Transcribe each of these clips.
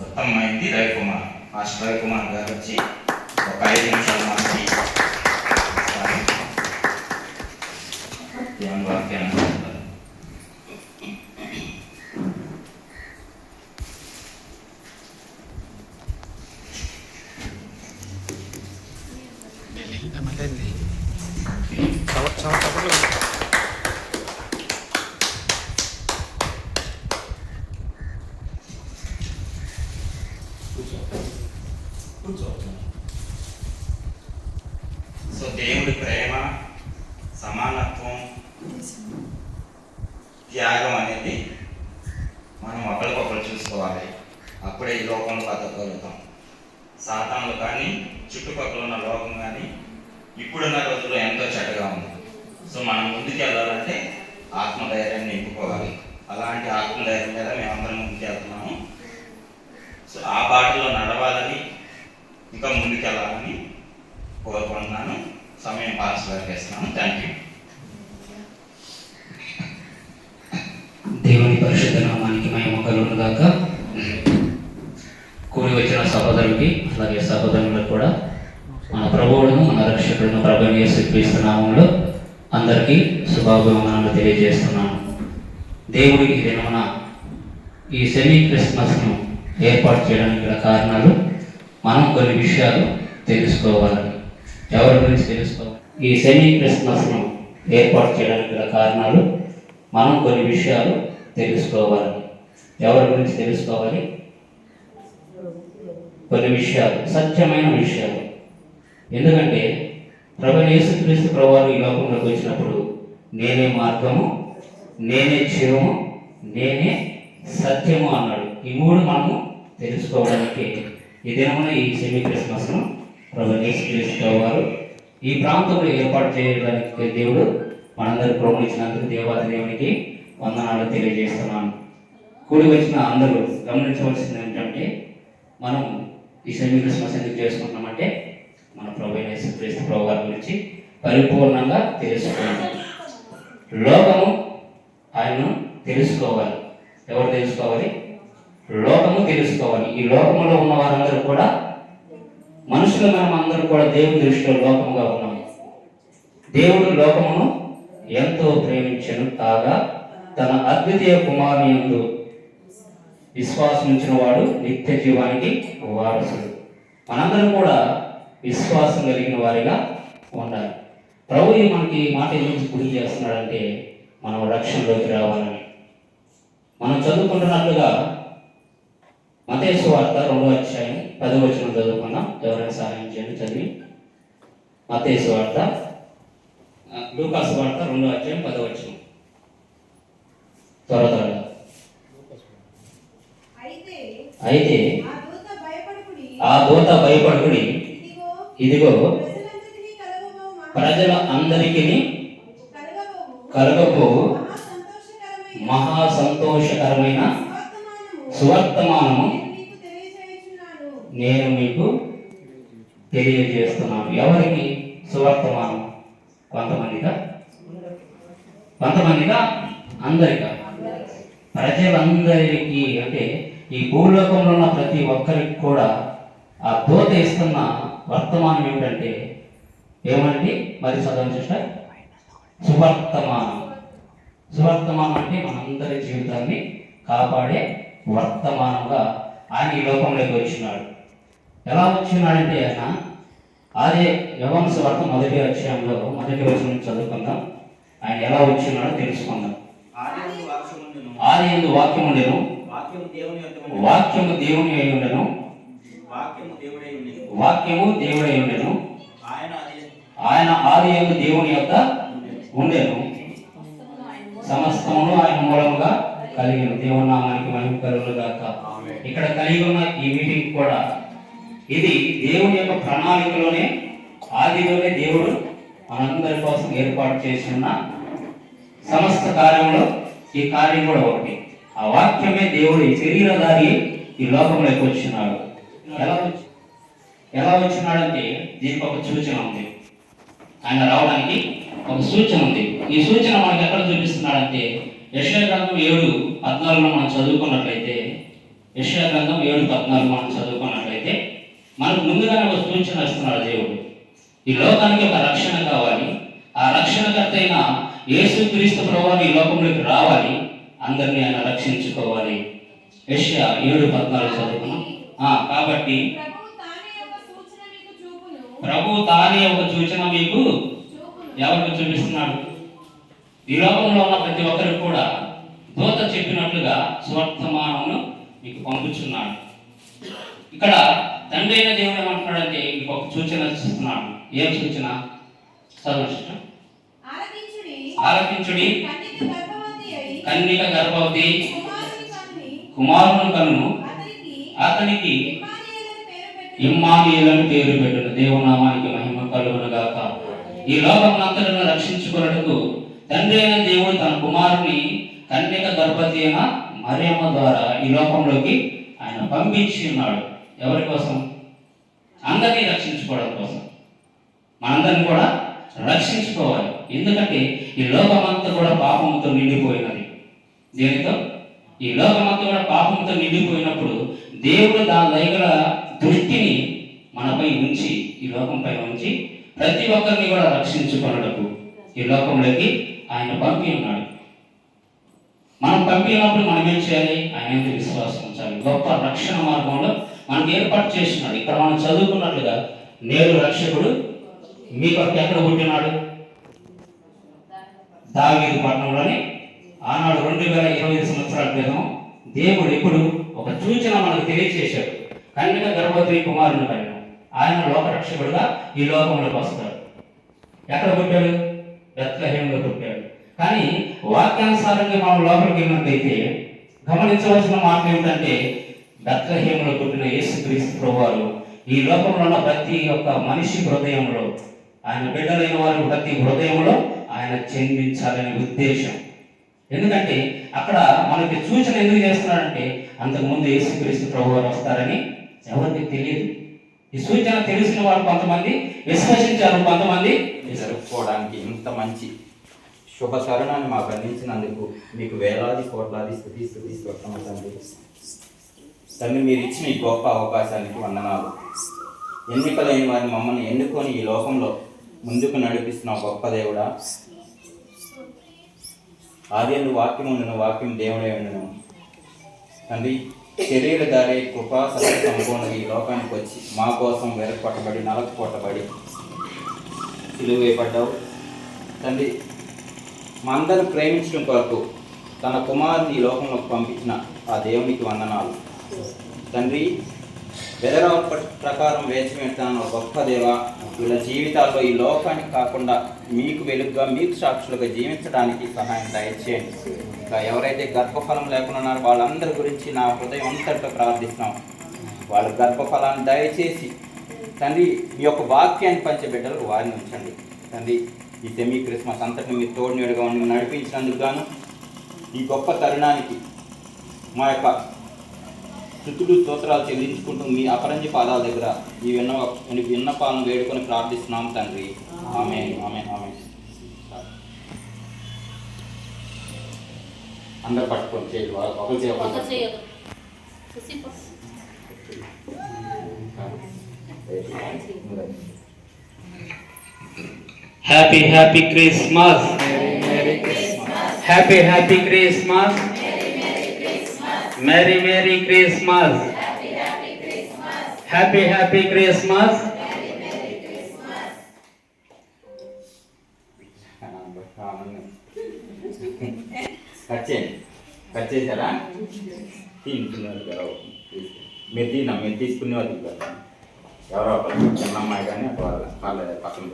ఉత్తమమైంది Ravikumar. Master Ravikumar గారు వచ్చి ఒక 5 నిమిషాలు మనకి దేవుని వాక్యాన్ని చెప్తారు. సో దేవుడి ప్రేమ, సమానత్వం, త్యాగం అనేది మనం ఒకరికొకరు చూసుకోవాలి. అప్పుడే ఈ లోకంలో బతకగలుగుతాం. సాతానులు కానీ చుట్టుపక్కల ఉన్న లోకం కానీ ఇప్పుడున్న రోజుల్లో ఎంతో చెడ్డగా ఉంది. సో మనం ముందుకు వెళ్ళాలంటే ఆత్మధైర్యాన్ని నింపుకోవాలి. అలాంటి ఆత్మధైర్యం మీద మేమందరం ముందుకు వెళ్తున్నాము. సో ఆ బాటలో నడవాలని, ఇంకా ముందుకెళ్ళాలని కోరుకుంటున్నాను. సమయం పాస్ చేస్తున్నాను. Thank you. దేవుని పరిశుద్ధ నామానికి మహిమ కలుగును గాక. కూడి వచ్చిన సహోదరులకి అలాగే సహోదరులకు కూడా మన ప్రభువును మన రక్షకుడును ప్రభువుని యేసుక్రీస్తు నామములో అందరికీ శుభాభివందనాలు తెలియజేస్తున్నాను. దేవుడి ఈ దినమున ఈ సెమీ క్రిస్మస్ను ఏర్పాటు చేయడానికి గల కారణాలు మనం కొన్ని విషయాలు తెలుసుకోవాలి. ఎవరి గురించి తెలుసుకోవాలి? ఈ సెమీ క్రిస్మస్ను ఏర్పాటు చేయడానికి గల కారణాలు మనం కొన్ని విషయాలు తెలుసుకోవాలి. ఎవరి గురించి తెలుసుకోవాలి? కొన్ని విషయాలు, సత్యమైన విషయాలు. ఎందుకంటే ప్రభువైన యేసుక్రీస్తు ప్రభువారు ఈ లోకంలోకి వచ్చినప్పుడు నేనే మార్గము, నేనే జీవము, నేనే సత్యము అన్నాడు. ఈ మూడు మనము తెలుసుకోవడానికి ఈ దినమున ఈ సెమీ క్రిస్మస్ను ప్రభువైన యేసుక్రీస్తు ప్రభువారు ఈ ప్రాంతంలో ఏర్పాటు చేయడానికి దేవుడు మనందరూ ప్రోత్సహించినందుకు దేవాది దేవునికి వందనాలు తెలియజేస్తున్నాను. కూడి వచ్చిన అందరూ గమనించవలసింది ఏంటంటే, మనం ఈ సెమీ క్రిస్మస్ ఎందుకు చేసుకుంటున్నామంటే మన ప్రభువైన యేసుక్రీస్తు ప్రభువారి గురించి పరిపూర్ణంగా తెలుసుకోవాలి. లోకము ఆయనను తెలుసుకోవాలి. ఎవరు తెలుసుకోవాలి? లోకము తెలుసుకోవాలి. ఈ లోకములో ఉన్న వారందరూ కూడా మనుషులు, మనం అందరూ కూడా దేవుని దృష్టిలో లోకముగా ఉన్నాము. దేవుడు లోకమును ఎంతో ప్రేమించెను కాగా తన అద్వితీయ కుమారుని యందు విశ్వాసం ఉంచిన వాడు నిత్య జీవానికి వారసుడు. మనందరం కూడా విశ్వాసం కలిగిన వారిగా ఉండాలి. ప్రభు మనకి మాట ఎందుకు గురి చేస్తున్నాడంటే మనం రక్షణలోకి రావాలని. మనం చదువుకుంటున్నట్లుగా మత్తయి సువార్త 2వ అధ్యాయం 10వ వచనం చదువుకున్నాం. ఎవరైనా సహాయం చేయండి చదివి. మత్తయి సువార్త, లూకా సువార్త 2వ అధ్యాయం 10వ వచనం. త్వరగా. అయితే ఆ దూత భయపడుకుడి, ఇదిగో ప్రజల అందరికీ కలగబో మహా సంతోషకరమైన సువర్తమానము నేను మీకు తెలియజేస్తున్నాను. ఎవరికి సువర్తమానం? కొంతమందిగా అందరిగా? ప్రజలందరికీ అంటే ఈ భూలోకంలో ఉన్న ప్రతి ఒక్కరికి కూడా ఆ దూత ఇస్తున్న వర్తమానం ఏమిటంటే, ఏమంటే మరి చదవని చూస్తే సువర్తమానం. సువర్తమానం అంటే మనందరి జీవితాన్ని కాపాడే వర్తమానంగా ఆయన ఈ లోకంలోకి వచ్చినాడు. ఎలా వచ్చినాడంటే ఆయన అదే యోహాను సువార్త 1వ అధ్యాయంలో 1వ వచనం చదువుకుందాం. ఆయన ఎలా వచ్చినాడో తెలుసుకుందాం. ఆది యందు వాక్యము ఉండెను, వాక్యము దేవుని అయి ఉండెను, వాక్యము దేవుడై ఉండెను, ఆయన ఆది యందు దేవుని యొక్క ఉండెను, సమస్తమును ఆయన మూలముగా కలిగిన. దేవుని నామానికి మహిమ కలుగును గాక. ఇక్కడ కలిగి ఉన్న ఈ మీటింగ్ కూడా ఇది దేవుని యొక్క ప్రణాళికలోనే, ఆదిలోనే దేవుడు మనందరి కోసం ఏర్పాటు చేసిన సమస్త కార్యంలో ఈ కార్యం కూడా ఒకటి. ఆ వాక్యమే దేవుడి శరీరధారి ఈ లోకంలోకి వచ్చినాడు. ఎలా వచ్చినాడంటే దీనికి ఒక సూచన ఉంది. ఆయన రావడానికి ఒక సూచన ఉంది. ఈ సూచన మనకి ఎక్కడ చూపిస్తున్నాడంటే యెషయా గ్రంథం 7:14 మనం చదువుకున్నట్లయితే యెషయా గ్రంథం 7:14 మనం చదువుకున్నట్లయితే మనకు ముందుగానే ఒక సూచన ఇస్తున్నాడు దేవుడు. ఈ లోకానికి ఒక రక్షణ కావాలి. ఆ రక్షణకర్త అయిన యేసుక్రీస్తు ప్రభువు ఈ లోకంలోకి రావాలి. అందరినీ ఆయన రక్షించుకోవాలి. యెషయా 7:14 చదువుకున్నాం. కాబట్టి ప్రభు తానే ఒక సూచన మీకు ఎవరికి చూపిస్తున్నాడు? ఈ లోకంలో ఉన్న ప్రతి ఒక్కరికి కూడా దూత చెప్పినట్లుగా సువర్తమానమును మీకు పంపుచున్నాడు. ఇక్కడ తండ్రి అయిన దేవుడు ఏమంటున్నాడంటే ఇంకొక సూచన ఇస్తున్నాడు. ఏం సూచన? చదవచ్చు. ఆలకించుడి, కన్నిక గర్భవతి కుమారుని కనును, అతనికి ఇమ్మానుయేలని పేరు పెట్టును. దేవునామానికి మహిమ కలుగును గాక. ఈ లోకమంతటను రక్షించుకున్నట్టుకు తండ్రి అయిన దేవుడు తన కుమారుని కన్యక గర్భవతి అయిన మరియమ్మ ద్వారా ఈ లోకంలోకి ఆయన పంపించి ఉన్నాడు. ఎవరి కోసం? అందరినీ రక్షించుకోవడం కోసం. మనందరినీ కూడా రక్షించుకోవాలి. ఎందుకంటే ఈ లోకమంతా కూడా పాపంతో నిండిపోయినది. దేనితో? ఈ లోకమంతా కూడా పాపంతో నిండిపోయినప్పుడు దేవుడు దాని దగ్గర దృష్టిని మనపై ఉంచి, ఈ లోకంపై ఉంచి ప్రతి ఒక్కరిని కూడా రక్షించుకున్నటకు ఈ లోకంలోకి ఆయన పంపి ఉన్నాడు. మనం పంపినప్పుడు మనం ఏం చేయాలి? ఆయన విశ్వాసం ఉంచాలి. గొప్ప రక్షణ మార్గంలో మనకు ఏర్పాటు చేస్తున్నాడు. ఇక్కడ మనం చదువుకున్నట్లుగా నేడు రక్షకుడు మీ కొరకు ఎక్కడ పుట్టినాడు? దావీదు పట్టణంలోని. ఆనాడు 2025 సంవత్సరాల క్రితం దేవుడు ఇప్పుడు ఒక సూచన మనకు తెలియజేశాడు. కన్యక గర్భవతి కుమారుని పైన ఆయన లోక రక్షకుడుగా ఈ లోకంలోకి వస్తాడు. ఎక్కడ పుట్టాడు? బెత్లెహేములో పుట్టాడు. కానీ వాక్యానుసారంగా మనం లోపలికి వెళ్ళినట్లయితే గమనించవలసిన మాట ఏమిటంటే బెత్లెహేములో పుట్టిన యేసుక్రీస్తు ప్రభువారు ఈ లోకంలో ఉన్న ప్రతి ఒక్క మనిషి హృదయంలో, ఆయన బిడ్డలైన వారి ప్రతి హృదయంలో ఆయన జన్మించాలనే ఉద్దేశం. ఎందుకంటే అక్కడ మనకి సూచన ఎందుకు చేస్తున్నాడంటే అంతకుముందు యేసుక్రీస్తు ప్రభువారు వస్తారని ఎవరికి తెలియదు. ఈ సూచన తెలిసిన వారు కొంతమంది విశ్వసించారు, కొంతమంది జరుపుకోవడానికి ఇంత మంచి శుభ తరుణాన్ని మాకు అందించినందుకు మీకు వేలాది కోట్లాది స్తుతిస్తున్నాం తండ్రి. తండ్రి, మీరు ఇచ్చిన ఈ గొప్ప అవకాశానికి వందనాలు. ఎన్నికలైన వారిని మమ్మల్ని ఎన్నుకొని ఈ లోకంలో ముందుకు నడిపిస్తున్న గొప్ప దేవుడా, ఆదియందు వాక్యం ఉండును, వాక్యం దేవుడే ఉండును తండ్రి. శరీరధారి కృపా సత్య సంపూర్ణ ఈ లోకానికి వచ్చి మా కోసం వెరకొట్టబడి నలకు కొట్టబడి సిలువ వేయబడ్డావు తండ్రి. మా అందరూ ప్రేమించడం కొరకు తన కుమారుని ఈ లోకంలోకి పంపించిన ఆ దేవునికి వందనాలు తండ్రి. వెదరావు ప్రకారం వేచి పెడతాను గొప్ప దేవ. వీళ్ళ జీవితాల్లో ఈ లోకానికి కాకుండా మీకు వెలుగుగా, మీకు సాక్షులుగా జీవించడానికి సహాయం దయచేయండి. ఇంకా ఎవరైతే గర్భఫలం లేకుండా ఉన్నారో వాళ్ళందరి గురించి నా హృదయం అంతటితో ప్రార్థిస్తున్నాం. వాళ్ళ గర్భఫలాన్ని దయచేసి తండ్రి మీ యొక్క వాక్యాన్ని పంచే బిడ్డలకు వారిని ఉంచండి తండ్రి. ఈ సెమీ క్రిస్మస్ అంతటిని మీ తోడు నీడుగా ఉండి నడిపించినందుకు గాను ఈ గొప్ప తరుణానికి మా యొక్క స్తుతులు స్తోత్రాలు చెల్లించుకుంటూ మీ అపరంజి పాదాల దగ్గర ఈ విన్నపాలను వేడుకొని ప్రార్థిస్తున్నాం తండ్రి. ఆమేన్, ఆమేన్, ఆమేన్. అందరు పట్టుకొని చేయదు ఒకరు చేయదు. Happy happy Christmas, happy happy Christmas, merry merry Christmas, happy happy Christmas. Cut చేశారా? తింటున్నారు కదా మీరు తిన్నా, మీరు తీసుకునే వాళ్ళు కదా ఎవరో ఒకరు చిన్న అమ్మాయి కానీ అటు వాళ్ళ పర్లేదు పక్కన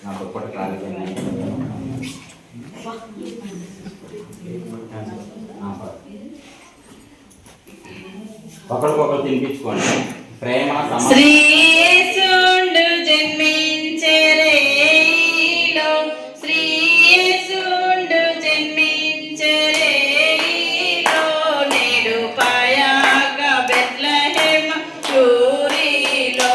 నా పొప్పటి కాలేదు. ఒకరికొకరు తినిపించుకోండి. ప్రేమ శ్రీయేసుండు జన్మించెరేలో, శ్రీయేసుండు జన్మించెరేలో, నేడు పాయాగ బెత్లెహేమ యూరిలో,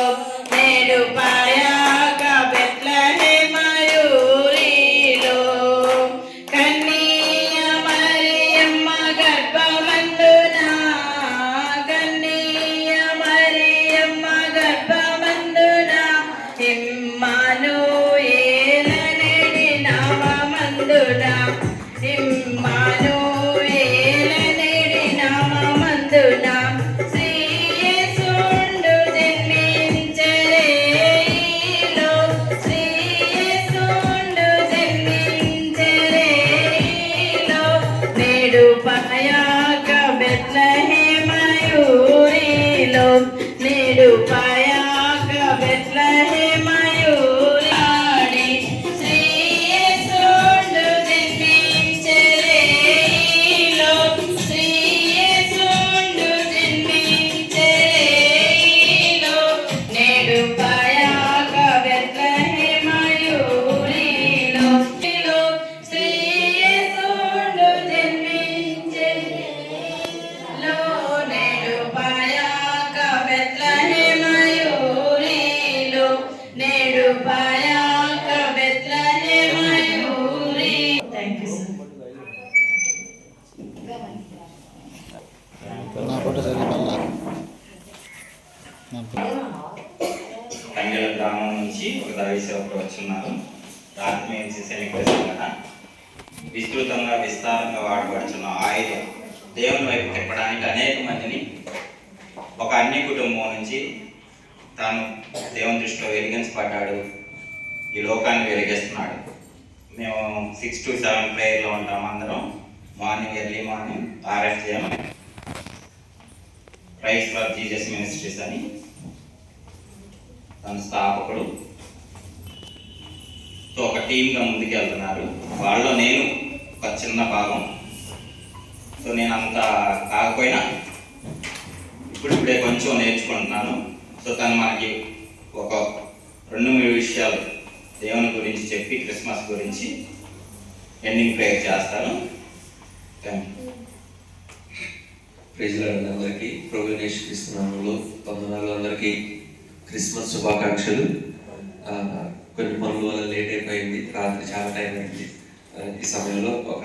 నేడు పాయాగ బెత్లెహేమ యూరిలో, కన్య మరియమ్మ గర్భ పాయాక బెత్లెహేమయూరాడి శ్రీ యేసుండు జన్మించెరేలో శ్రీ యేసుండు జన్మించెరేలో నేడు పాయాక బెత్లెహేమయూరిలో శ్రీ యేసుండు జన్మించెరేలో నేడు పాయాక బెత్లెహేమయూరిలో నేడు పాయాక బెత్లెహేమయూరి. Thank you sir. తంగెల గ్రామం నుంచి ఒక దైవ సేవకుడు వచ్చున్నారు. రాత్రి నుంచి సెలబ్రేషన్ కదా విస్తృతంగా విస్తారంగా వాడబడుతున్న ఆయుధం దేవుని వైపు తిప్పడానికి అనేక మందిని ఒక అన్ని కుటుంబం నుంచి తాను దేవుని దృష్టిలో వెలిగించబడ్డాడు, ఈ లోకాన్ని వెలిగిస్తున్నాడు. మేము 6 to 7 ప్రేయర్లో ఉంటాం అందరం. Morning early morning RFJM Christ for Jesus ministries అని తన స్థాపకుడు తో ఒక టీమ్గా ముందుకు వెళ్తున్నారు. వాళ్ళలో నేను ఒక చిన్న భాగం. సో నేను అంత కాకపోయినా ఇప్పుడిప్పుడే కొంచెం నేర్చుకుంటున్నాను. సో తను మనకి ఒక 2-3 విషయాలు దేవుని గురించి చెప్పి క్రిస్మస్ గురించి ఎండింగ్ ప్రేయర్ చేస్తాను. Thank you. ప్రైజ్ లార్డ్ అందరికీ ప్రభువు యేసుక్రీస్తు నామములో వందనాలు. అందరికీ క్రిస్మస్ శుభాకాంక్షలు. కొన్ని పనుల వల్ల లేట్ అయిపోయింది, రాత్రి చాలా టైం అయింది. ఈ సమయంలో ఒక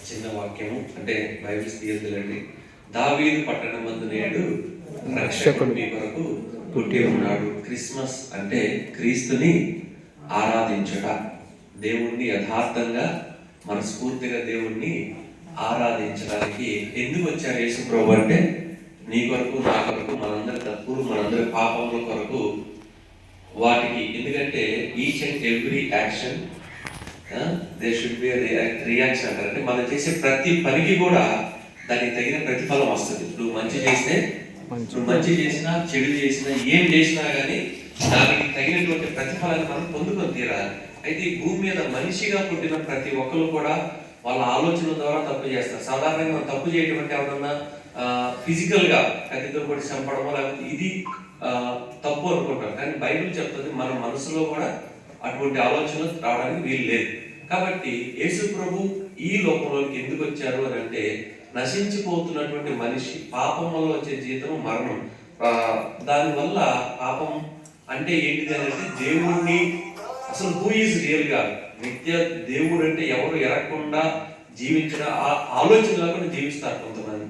చిన్న వాక్యము అంటే బైబిల్స్ తీయద్దులండి. దావీదు పట్టణమందు నేడు రక్షకుడు మీ కొరకు పుట్టి ఉన్నాడు. క్రిస్మస్ అంటే క్రీస్తుని ఆరాధించుట, దేవుణ్ణి యథార్థంగా మనస్ఫూర్తిగా దేవుణ్ణి ఆరాధించడానికి ఎందుకు వచ్చారు యేసు ప్రభు అంటే నీ కొరకు, నా కొరకు, మనందరి తప్పులు, మనందరి పాపముల కొరకు, వాటికి. ఎందుకంటే each and every action there should be reaction అంటారు. అంటే మనం చేసే ప్రతి పనికి కూడా దానికి తగిన ప్రతిఫలం వస్తుంది. నువ్వు మంచి చేస్తే, నువ్వు మంచి చేసినా, చెడు చేసినా, ఏం చేసినా కానీ దానికి తగినటువంటి ప్రతిఫలాన్ని మనం పొందుకొని తీరాలి. అయితే ఈ భూమి మీద మనిషిగా పుట్టిన ప్రతి ఒక్కరు కూడా వాళ్ళ ఆలోచన ద్వారా తప్పు చేస్తారు. సాధారణంగా మనం తప్పు చేయడం అంటే ఎవరన్నా ఫిజికల్ గా కత్తితో కొట్టి చంపడమో లేకపోతే ఇది తప్పు అనుకుంటాం. కానీ బైబిల్ చెప్తుంది మన మనసులో కూడా అటువంటి ఆలోచనలు రావడానికి వీలు లేదు. కాబట్టి యేసు ప్రభు ఈ లోకంలోకి ఎందుకు వచ్చారు అని అంటే నశించిపోతున్నటువంటి మనిషి, పాపం వల్ల వచ్చే జీతం మరణం. దానివల్ల పాపం అంటే ఏంటిది అంటే దేవుణ్ణి అసలు హూ ఈజ్ రియల్ గా నిత్య దేవుడు అంటే ఎవరు ఎరగకుండా జీవించిన ఆలోచన లేకుండా జీవిస్తారు కొంతమంది.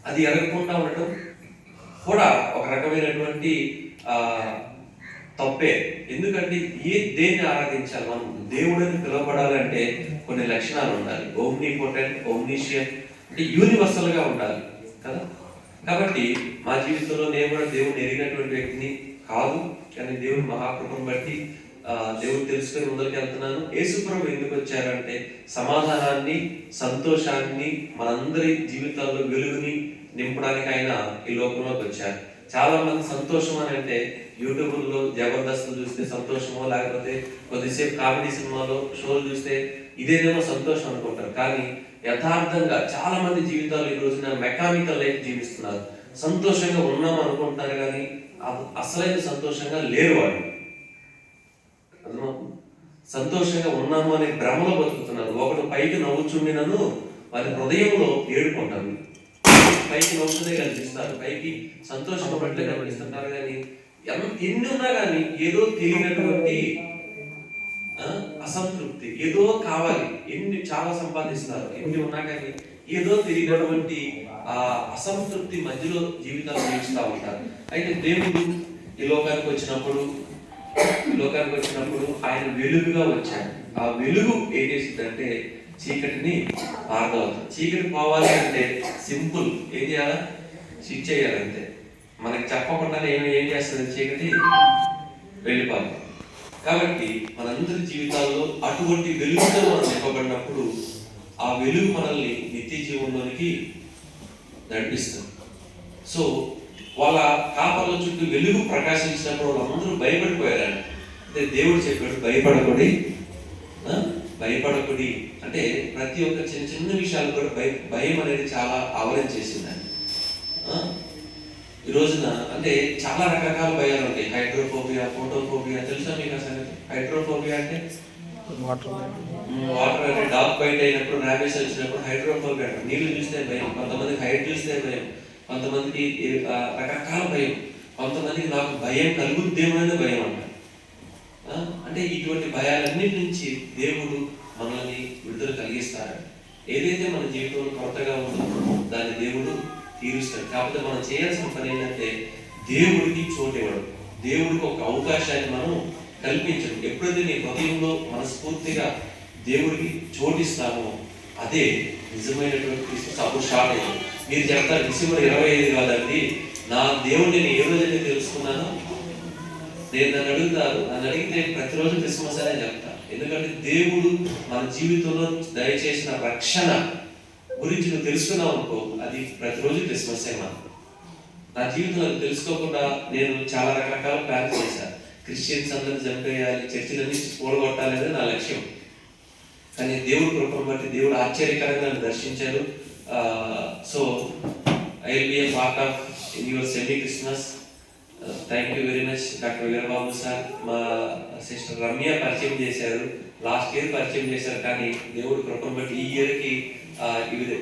అది ఎరగకుండా ఉండటం కూడా ఒక రకమైనటువంటి తప్పే. ఎందుకంటే దేన్ని ఆరాధించాలి మనం? దేవుడిని పిలువబడాలంటే కొన్ని లక్షణాలు ఉండాలి. ఓమ్నిపోటెంట్, ఓమ్నిషియన్ అంటే యూనివర్సల్ గా ఉండాలి కదా. కాబట్టి మా జీవితంలో నేను కూడా దేవుడిని ఎరిగినటువంటి వ్యక్తిని కాదు, కానీ దేవుని మహాకృపను బట్టి దేవుడు తెలుసుకొని ముందరికి వెళ్తున్నాను. యేసు ప్రభు ఎందుకు వచ్చారంటే సమాధానాన్ని, సంతోషాన్ని, మనందరి జీవితాల్లో వెలుగుని నింపడానికి ఆయన ఈ లోకంలోకి వచ్చారు. చాలా మంది సంతోషం అని అంటే యూట్యూబ్లో జబర్దస్త్ చూస్తే సంతోషమో, లేకపోతే కొద్దిసేపు కామెడీ సినిమాలో షోలు చూస్తే ఇదేనేమో సంతోషం అనుకుంటారు. కానీ యథార్థంగా చాలా మంది జీవితాలు ఈ రోజున మెకానికల్ లైఫ్ జీవిస్తున్నారు. సంతోషంగా ఉన్నాం అనుకుంటున్నారు కానీ అసలైన సంతోషంగా లేరు వాళ్ళు. సంతోషంగా ఉన్నాము అనే భ్రమలో బతుకుతున్నారు. ఒకడు పైకి నవ్వుచుండినను వారి హృదయంలో ఏడుకుంటారు. పైకి నవ్వుతూనే కనిపిస్తారు, పైకి సంతోషంగా పట్లే కనిపిస్తుంటారు. కానీ ఎన్ని ఉన్నా కానీ ఏదో తెలియనటువంటి అసంతృప్తి, ఏదో కావాలి. ఎన్ని చాలా సంపాదిస్తారు, ఎన్ని ఉన్నా కానీ ఏదో తెలియనటువంటి అసంతృప్తి మధ్యలో జీవితాలు జీవిస్తూ ఉంటారు. అయితే దేవుడు ఈ లోకానికి వచ్చినప్పుడు ఆయన వెలుగుగా వచ్చాడు. ఆ వెలుగు ఏం చేసిందంటే చీకటిని పారదవుతుంది. చీకటి పోవాలి అంటే సింపుల్, ఏం చేయాలా? స్విచ్ చేయాలంతే. మనకి చెప్పకుండానే ఏం చేస్తుంది చీకటి? వెళ్ళిపోవాలి. కాబట్టి మనందరి జీవితాల్లో అటువంటి వెలుగుతో మనం నింపబడినప్పుడు ఆ వెలుగు మనల్ని నిత్య జీవంలోనికి నడిపిస్తుంది. సో వాళ్ళ కాపర్ల చుట్టూ వెలుగు ప్రకాశించినప్పుడు వాళ్ళందరూ భయపడిపోయారంట. అంటే దేవుడు చెప్పాడు భయపడకుడి, భయపడకుడి. అంటే ప్రతి ఒక్క చిన్న చిన్న విషయాలు కూడా భయం అనేది చాలా ఆవరించేసిందండి. ఈ రోజున అంటే చాలా రకరకాల భయాలు ఉంటాయి. హైడ్రోఫోబియా, ఫోటోఫోబియా, తెలుసా మీకు అసలు? హైడ్రోఫోబియా అంటే వాటర్ అంటే డాగ్ బైట్ అయినప్పుడు, ర్యాబీస్ వచ్చినప్పుడు హైడ్రోఫోబియా అంటారు. నీళ్లు చూస్తే భయం, కొంతమందికి హైట్ చూస్తే భయం, కొంతమందికి రకరకాల భయం, కొంతమందికి నాకు భయం కలుగుద్దేమనే భయం అంటారు. అంటే ఇటువంటి భయాలన్నిటి నుంచి దేవుడు మనల్ని విడుదల కలిగిస్తాడు. ఏదైతే మన జీవితంలో కొత్తగా ఉందో దాన్ని దేవుడు తీరుస్తాడు. కాకపోతే మనం చేయాల్సిన పని ఏంటంటే దేవుడికి చోటు ఇవ్వడం, దేవుడికి ఒక అవకాశాన్ని మనం కల్పించడం. ఎప్పుడైతే నీ హృదయంలో మనస్ఫూర్తిగా దేవుడికి చోటిస్తామో అదే నిజమైనటువంటి క్రిస్మస్. అప్పుడు షార్ట్ అయ్యింది. మీరు చెప్తారు డిసెంబర్ 25 కాదండి, నా దేవుడిని నేను ఏ రోజైతే తెలుసుకున్నానో నేను నన్ను అడిగితే ప్రతిరోజు క్రిస్మస్ అనే చెప్తా. ఎందుకంటే దేవుడు మన జీవితంలో దయచేసిన రక్షణ గురించి నువ్వు తెలుసుకున్నావు అనుకో, అది ప్రతిరోజు క్రిస్మస్ అయినా. నా జీవితంలో తెలుసుకోకుండా నేను చాలా రకరకాల ప్లాన్స్ చేశాను. క్రిస్టియన్స్ అందరినీ చంపేయాలి, చర్చిలన్నీ కూడగొట్టాలనేది నా లక్ష్యం. కానీ దేవుడు కృపను బట్టి దేవుడు ఆశ్చర్యకరంగా నన్ను దర్శించారు. So I will be a part of in your semi Christmas. Thank you very much doctor Veerababu sir. మా సిస్టర్ రమ్య పరిచయం చేశారు, లాస్ట్ ఇయర్ పరిచయం చేశారు. కానీ దేవుడు కృపను బట్టి ఈ ఇయర్కి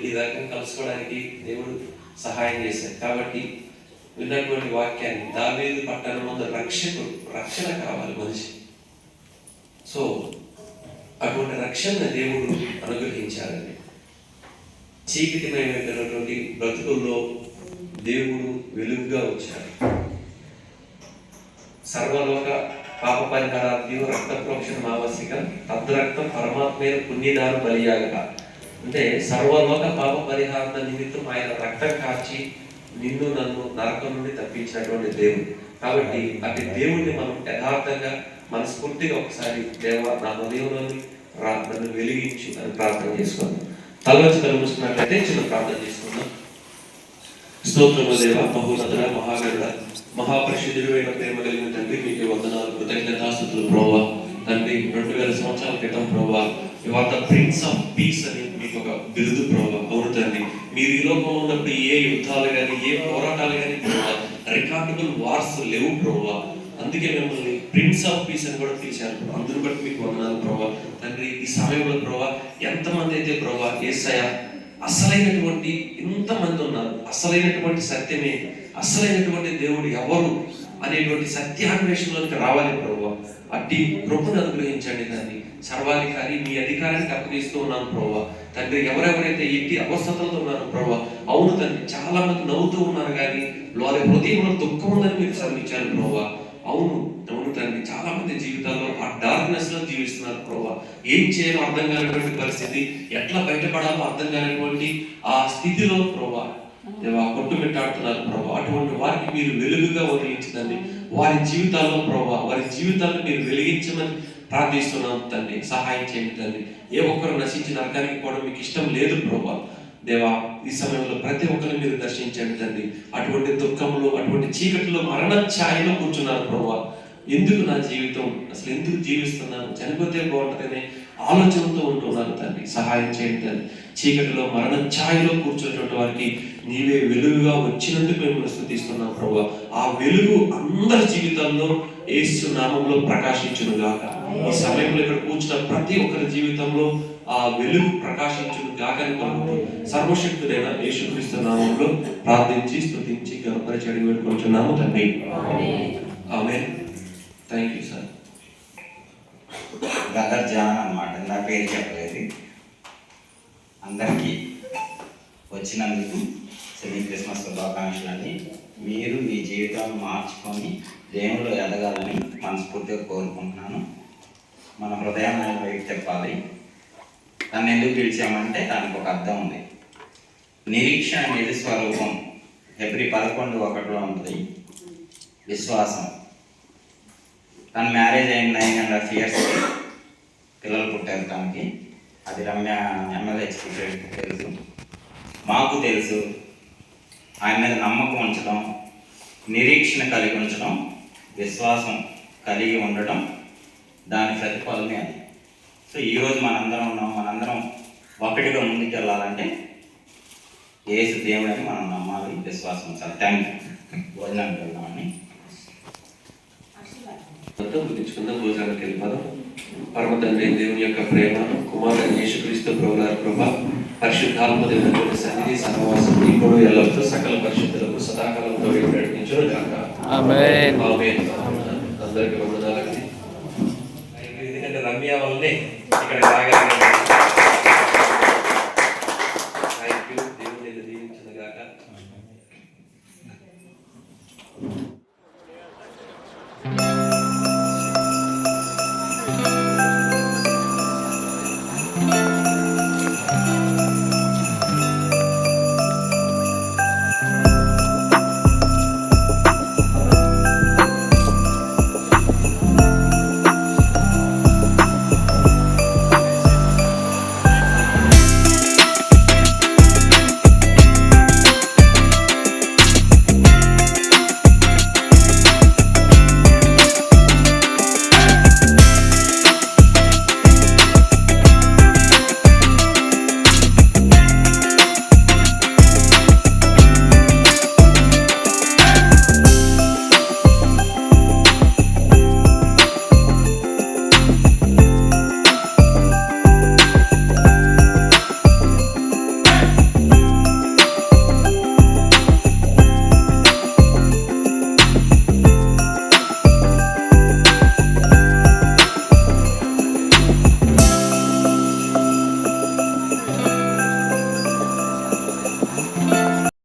ఈ రకంగా కలుసుకోవడానికి దేవుడు సహాయం చేశారు. కాబట్టి విన్నటువంటి వాక్యాన్ని, దావీదు పట్టణం ముందు రక్షణ కావాలి మనిషి. సో అటువంటి రక్షణ దేవుడు అనుగ్రహించాలండి. చీకటిమయమైనటువంటి బ్రతుకుల్లో దేవుడు వెలుగుగా వచ్చాడు. సర్వలోక పాప పరిహారార్థియు రక్త ప్రోక్షణ ఆవశ్యక తద్రక్తం పరమాత్మైన పుణ్యదారు బలియాగట. అంటే సర్వలోక పాప పరిహారణ నిమిత్తం ఆయన రక్తం కార్చి నిన్ను నన్ను నరకం నుండి తప్పించినటువంటి దేవుడు. కాబట్టి అటు దేవుడిని మనం యథార్థంగా మనస్ఫూర్తిగా ఒకసారి దేవా నా హృదయంలోని నన్ను వెలిగించు అని ప్రార్థన చేసుకుందాం. తలవంచి కలుగుతున్నట్లయితే చిన్న ప్రార్థన చేసుకుందాం. స్తోత్రము దేవ, మహోన్నతుడ, మహాగరుడ, మహాపరిశుద్ధుడు అయిన ప్రేమ కలిగిన తండ్రి, మీకు వందనాలు, కృతజ్ఞతాస్తుతులు ప్రభువా. తండ్రి 2000 సంవత్సరాల క్రితం ప్రభువా, you are the prince of peace అని మీకు ఒక బిరుదు ప్రభువా. అవును తండ్రి, మీరు ఈ లోకంలో ఉన్నప్పుడు ఏ యుద్ధాలు కానీ ఏ పోరాటాలు కానీ ప్రభువా, రికార్డబుల్ వార్స్ లేవు ప్రభువా. అందుకే మిమ్మల్ని ప్రిన్స్ ఆఫ్ పీస్ అని కూడా పిలిచారు. అందుని బట్టి మీకు వందనాలు ప్రభువా. తండ్రి, ఈ సమయంలో ప్రభువా ఎంతమంది అయితే ప్రభువా యేసయ్య అసలైనటువంటి ఎంతమంది ఉన్నారు, అసలైనటువంటి సత్యమే, అసలైనటువంటి దేవుడు ఎవరు అనేటువంటి సత్యాన్వేషణలోకి రావాలి ప్రభువా. అట్టి కృపను అనుగ్రహించండి తండ్రి. సర్వాధికారి మీ అధికారానికి అప్పగిస్తూ ఉన్నాను ప్రభువా. తండ్రి, ఎవరెవరైతే ఎట్టి అవస్థలతో ఉన్నారు ప్రభువా, అవును తండ్రి, చాలా మంది నవ్వుతూ ఉన్నారు కానీ వారి హృదయంలో దుఃఖం ఉందని మీరు శ్రమించారు ప్రభువా. అవును తండ్రి, చాలా మంది జీవితాల్లో ఆ డార్క్నెస్ లో జీవిస్తున్నారు ప్రభువా. ఏం చేయాలో అర్థం కానిటువంటి పరిస్థితి, ఎట్లా బయటపడాలో అర్థం కానిటువంటి ఆ స్థితిలో ప్రభువా కొట్టుమిట్టాడుతున్నారు ప్రభావ. అటువంటి వారికి మీరు వెలుగుగా వదిలించదండి. వారి జీవితాల్లో ప్రభావ, వారి జీవితాలను మీరు వెలిగించమని ప్రార్థిస్తున్నాం తండ్రి. సహాయం చేయండి తండ్రి. ఏ ఒక్కరు నశించి నరకానికి పోవడం మీకు ఇష్టం లేదు ప్రభావ. దేవా, ఈ సమయంలో ప్రతి ఒక్కరిని మీరు దర్శించండి తండ్రి. అటువంటి దుఃఖంలో, అటువంటి చీకటిలో, మరణ ఛాయలో కూర్చున్నారు ప్రభావ. ఎందుకు నా జీవితం, అసలు ఎందుకు జీవిస్తున్నాను, చనిపోతే బాగుంటుందనే ఆలోచనతో ఉంటున్నారు తండ్రి. సహాయం చేయండి తండ్రి. చీకటిలో మరణ ఛాయలో కూర్చున్నటువంటి వారికి నీవే వెలుగుగా వచ్చినందుకు మేము స్తుతిస్తున్నాం ప్రభువా. ఆ వెలుగు అందరి జీవితాల్లో యేసు నామంలో ప్రకాశించును గాక. ఈ సమయంలో ఇక్కడ కూర్చున్న ప్రతి ఒక్కరి జీవితంలో ఆ వెలుగు ప్రకాశించును గాక అని కోరుకుంటూ సర్వశక్తుడైన యేసుక్రీస్తు నామంలో ప్రార్థించి స్తుతించి గణపరిచి అడిగి వేడుకుంటున్నాము తండ్రి. Amen. Thank you sir. Brother John అన్నమాట, నా పేరు చెప్పలేదు. అందరికీ వచ్చినందుకు సెమీ క్రిస్మస్ శుభాకాంక్షలని. మీరు మీ జీవితాన్ని మార్చుకొని దేవుళ్ళు ఎదగాలని మనస్ఫూర్తిగా కోరుకుంటున్నాను. మన హృదయాన్ని ఆయన వైపు చెప్పాలి. దాన్ని ఎందుకు పిలిచామంటే దానికి ఒక అర్థం ఉంది. నిరీక్షణ నిధి స్వరూపం హెబ్రీ 11:1 ఉంటుంది. విశ్వాసం. తన మ్యారేజ్ అయిన 9.5 years పిల్లలు పుట్టారు తనకి. అది రమ్య MLHకి తెలుసు, మాకు తెలుసు. ఆయన మీద నమ్మకం ఉంచడం, నిరీక్షణ కలిగి ఉంచడం, విశ్వాసం కలిగి ఉండటం, దాని ప్రతిఫలమే అది. సో ఈరోజు మనందరం ఒకటిగా ముందుకు వెళ్ళాలంటే యేసు దేవుడని మనం నమ్మాలి, విశ్వాసం ఉంచాలి. Thank you. భోజనానికి వెళ్దామని ముగించుకుందాం. భోజనానికి వెళ్ళిపోదాం. పరమ తండ్రి దేవుని యొక్క ప్రేమ, కుమారుడు యేసుక్రీస్తు ప్రభువారి కృప, పరిశుద్ధాత్మ దేవుని సన్నిధి సహవాసం ఇప్పుడు ఎల్లప్పుడూ సకల పరిశుద్ధులకు సదాకాలంతో నడిపించును గాక. ఆమేన్. అందరికీ వందనాలండి. ఎందుకంటే రమ్య వల్లనే ఇక్కడ రాగలిగాను.